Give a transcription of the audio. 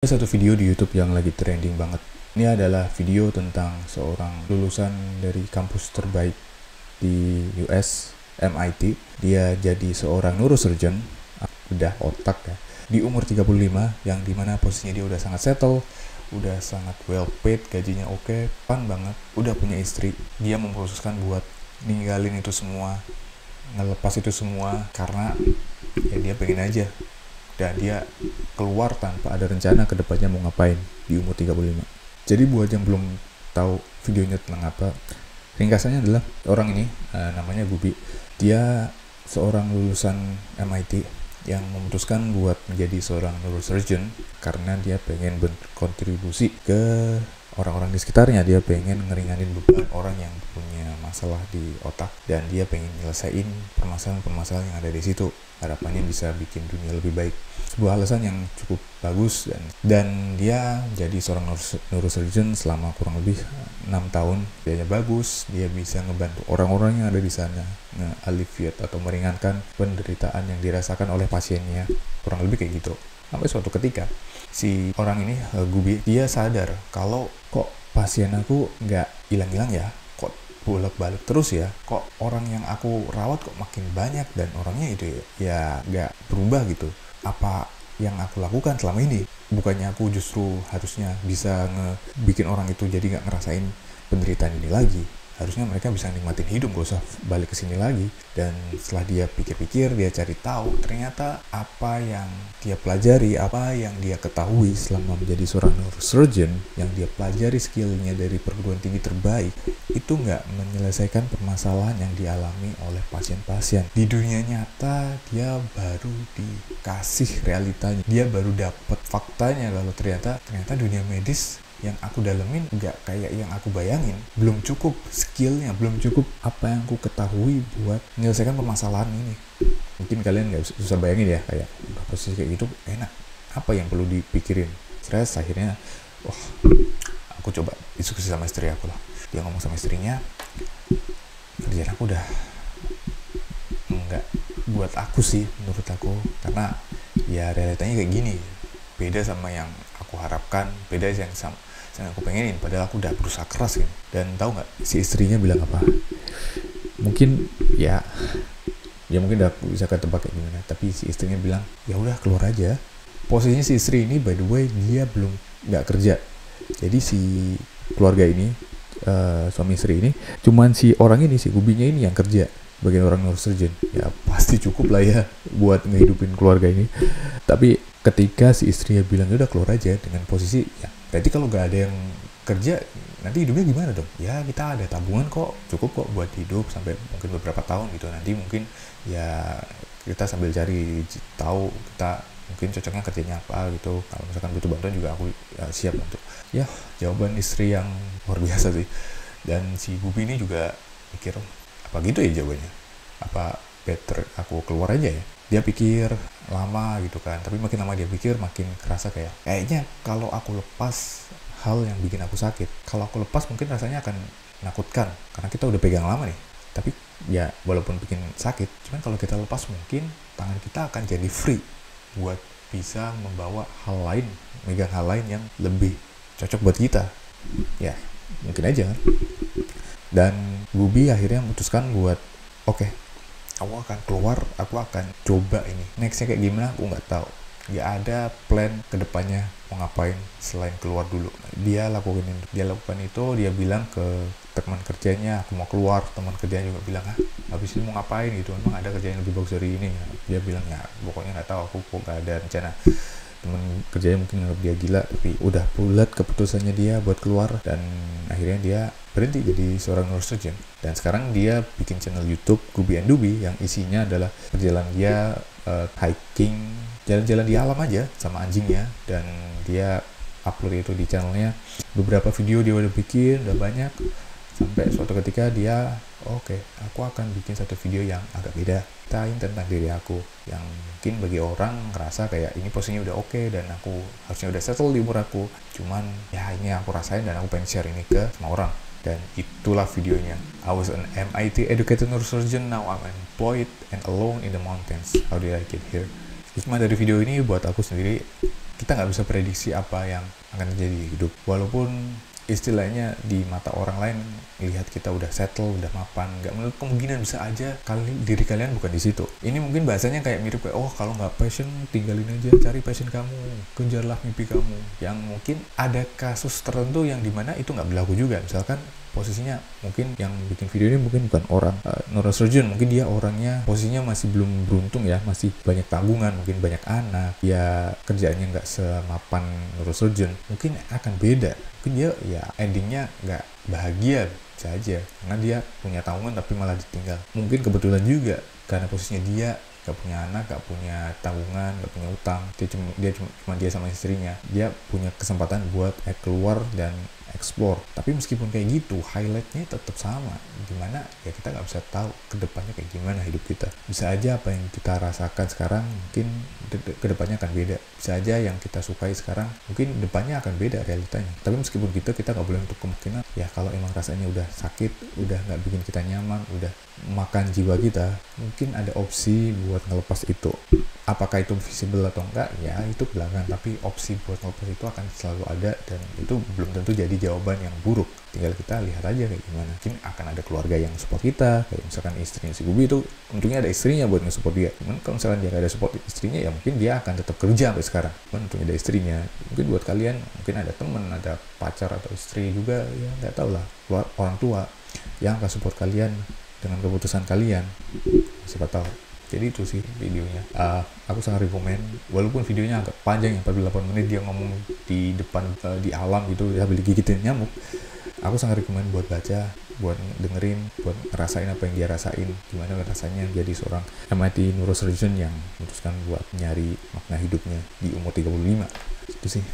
Ada satu video di YouTube yang lagi trending banget. Ini adalah video tentang seorang lulusan dari kampus terbaik di US, MIT. Dia jadi seorang neurosurgeon, udah otak ya, di umur 35, yang dimana posisinya dia udah sangat settle, udah sangat well paid, gajinya oke, fun banget, udah punya istri. Dia memutuskan buat ninggalin itu semua, ngelepas itu semua, karena ya dia pengen aja. Dan dia keluar tanpa ada rencana ke depannya mau ngapain di umur 35. Jadi buat yang belum tahu videonya tentang apa, ringkasannya adalah orang ini namanya Gubi. Dia seorang lulusan MIT yang memutuskan buat menjadi seorang neurosurgeon karena dia pengen berkontribusi ke orang-orang di sekitarnya. Dia pengen ngeringanin beban orang yang punya masalah di otak, dan dia pengen nyelesain permasalahan-permasalahan yang ada di situ. Harapannya bisa bikin dunia lebih baik. Sebuah alasan yang cukup bagus, dan dia jadi seorang neurosurgeon selama kurang lebih 6 tahun. Dia bagus, dia bisa ngebantu orang-orang yang ada di sana, nge-alleviate atau meringankan penderitaan yang dirasakan oleh pasiennya. Kurang lebih kayak gitu. Sampai suatu ketika si orang ini, Gubi, dia sadar kalau kok pasien aku nggak hilang-hilang ya, kok bolak-balik terus ya, kok orang yang aku rawat kok makin banyak dan orangnya itu ya nggak berubah gitu. Apa yang aku lakukan selama ini? Bukannya aku justru harusnya bisa bikin orang itu jadi nggak ngerasain penderitaan ini lagi. Harusnya mereka bisa nikmatin hidup, gak usah balik ke sini lagi. Dan setelah dia pikir-pikir, dia cari tahu, ternyata apa yang dia pelajari, apa yang dia ketahui selama menjadi seorang neurosurgeon, yang dia pelajari skillnya dari perguruan tinggi terbaik, itu nggak menyelesaikan permasalahan yang dialami oleh pasien-pasien. Di dunia nyata, dia baru dikasih realitanya. Dia baru dapat faktanya kalau ternyata dunia medis yang aku dalemin nggak kayak yang aku bayangin. Belum cukup skillnya, belum cukup apa yang aku ketahui buat menyelesaikan permasalahan ini. Mungkin kalian nggak susah bayangin ya, kayak posisi kayak gitu enak, apa yang perlu dipikirin. Stres, akhirnya aku coba diskusi sama istri aku lah. Dia ngomong sama istrinya, kerjaan aku udah nggak buat aku sih, menurut aku, karena ya realitanya kayak gini, beda sama yang aku harapkan, beda yang aku pengenin, padahal aku udah berusaha keras gitu. Dan tahu nggak si istrinya bilang apa? Mungkin mungkin udah bisa ketebak kayak gimana, tapi si istrinya bilang, ya udah keluar aja. Posisinya si istri ini, by the way, dia belum nggak kerja. Jadi si keluarga ini, suami istri ini, cuman si orang ini, si Gubinya ini yang kerja sebagai orang neurosurgeon. Ya pasti cukup lah ya buat ngehidupin keluarga ini. Tapi ketika si istrinya bilang udah keluar aja, dengan posisi ya berarti kalau gak ada yang kerja nanti hidupnya gimana dong? Ya kita ada tabungan kok, cukup kok buat hidup sampai mungkin beberapa tahun gitu. Nanti mungkin ya kita sambil cari tahu kita mungkin cocoknya kerjanya apa gitu. Kalau misalkan butuh bantuan juga aku siap untuk. Ya jawaban istri yang luar biasa sih. Dan si Gubi ini juga mikir, apa gitu ya jawabannya? Apa better aku keluar aja ya? Dia pikir lama gitu kan, tapi makin lama dia pikir makin kerasa kayaknya kalau aku lepas hal yang bikin aku sakit, kalau aku lepas mungkin rasanya akan menakutkan karena kita udah pegang lama nih. Tapi ya walaupun bikin sakit, cuman kalau kita lepas mungkin tangan kita akan jadi free buat bisa membawa hal lain, megang hal lain yang lebih cocok buat kita. Ya mungkin aja kan. Dan Gubi akhirnya memutuskan buat oke, aku akan keluar, aku akan coba ini. Nextnya kayak gimana aku nggak tahu. Nggak ada plan kedepannya mau ngapain selain keluar dulu. Dia lakukan itu. Dia bilang ke teman kerjanya, aku mau keluar. Teman kerjanya juga bilang, habis ini mau ngapain gitu, memang ada kerjaan yang lebih bagus dari ini. Dia bilang, ya pokoknya nggak tahu, aku kok nggak ada rencana. Teman kerjanya mungkin nganggap dia gila, tapi udah bulat keputusannya dia buat keluar. Dan akhirnya dia berhenti jadi seorang neurosurgeon. Dan sekarang dia bikin channel YouTube Gubi and Dubi yang isinya adalah perjalanan dia hiking, jalan-jalan di alam aja sama anjingnya. Dan dia upload itu di channelnya. Beberapa video dia udah bikin, udah banyak. Sampai suatu ketika dia, aku akan bikin satu video yang agak beda, tentang diri aku, yang mungkin bagi orang ngerasa kayak ini posisinya udah oke, dan aku harusnya udah settle di umur aku, cuman ya ini aku rasain dan aku pengen share ini ke semua orang. Dan itulah videonya. I was an MIT educated neurosurgeon, now I'm employed and alone in the mountains. How did I get here? Hikmah dari video ini buat aku sendiri, kita nggak bisa prediksi apa yang akan terjadi di hidup. Walaupun istilahnya di mata orang lain lihat kita udah settle, udah mapan, nggak menutup kemungkinan bisa aja diri kalian bukan di situ. Ini mungkin bahasanya kayak mirip kayak, oh kalau nggak passion tinggalin aja, cari passion kamu, kejarlah mimpi kamu. Yang mungkin ada kasus tertentu yang dimana itu nggak berlaku juga. Misalkan posisinya mungkin yang bikin video ini mungkin bukan orang neurosurgeon, mungkin dia orangnya posisinya masih belum beruntung ya, masih banyak tanggungan, mungkin banyak anak, ya kerjaannya nggak semapan neurosurgeon, mungkin akan beda. Mungkin dia ya endingnya nggak bahagia bisa aja karena dia punya tanggungan tapi malah ditinggal. Mungkin kebetulan juga karena posisinya dia gak punya anak, gak punya tanggungan, gak punya utang, cuma dia sama istrinya, dia punya kesempatan buat keluar dan explore. Tapi meskipun kayak gitu, highlightnya tetap sama, dimana ya kita nggak bisa tahu kedepannya kayak gimana hidup kita. Bisa aja apa yang kita rasakan sekarang mungkin kedepannya akan beda. Bisa aja yang kita sukai sekarang mungkin depannya akan beda realitanya. Tapi meskipun gitu, kita nggak boleh untuk kemungkinan ya kalau emang rasanya udah sakit, udah nggak bikin kita nyaman, udah makan jiwa kita, mungkin ada opsi buat ngelepas itu. Apakah itu visible atau enggak, ya itu belakangan, tapi opsi buat ngelepas itu akan selalu ada, dan itu belum tentu jadi jawaban yang buruk. Tinggal kita lihat aja kayak gimana. Mungkin akan ada keluarga yang support kita, kayak misalkan istrinya si Gubi itu untungnya ada istrinya buat nge-support dia. Cuman kalau misalkan dia gak ada support istrinya, ya mungkin dia akan tetap kerja sampai sekarang. Cuman untungnya ada istrinya. Mungkin buat kalian mungkin ada teman, ada pacar atau istri juga, ya nggak tahu lah, orang tua yang akan support kalian dengan keputusan kalian, siapa tahu. Jadi itu sih videonya. Aku sangat rekomen, walaupun videonya agak panjang ya, 48 menit dia ngomong di depan di alam gitu sambil digigitin nyamuk. Aku sangat rekomen buat baca, buat dengerin, buat ngerasain apa yang dia rasain, gimana rasanya jadi seorang MIT neurosurgeon yang memutuskan buat nyari makna hidupnya di umur 35. Itu sih.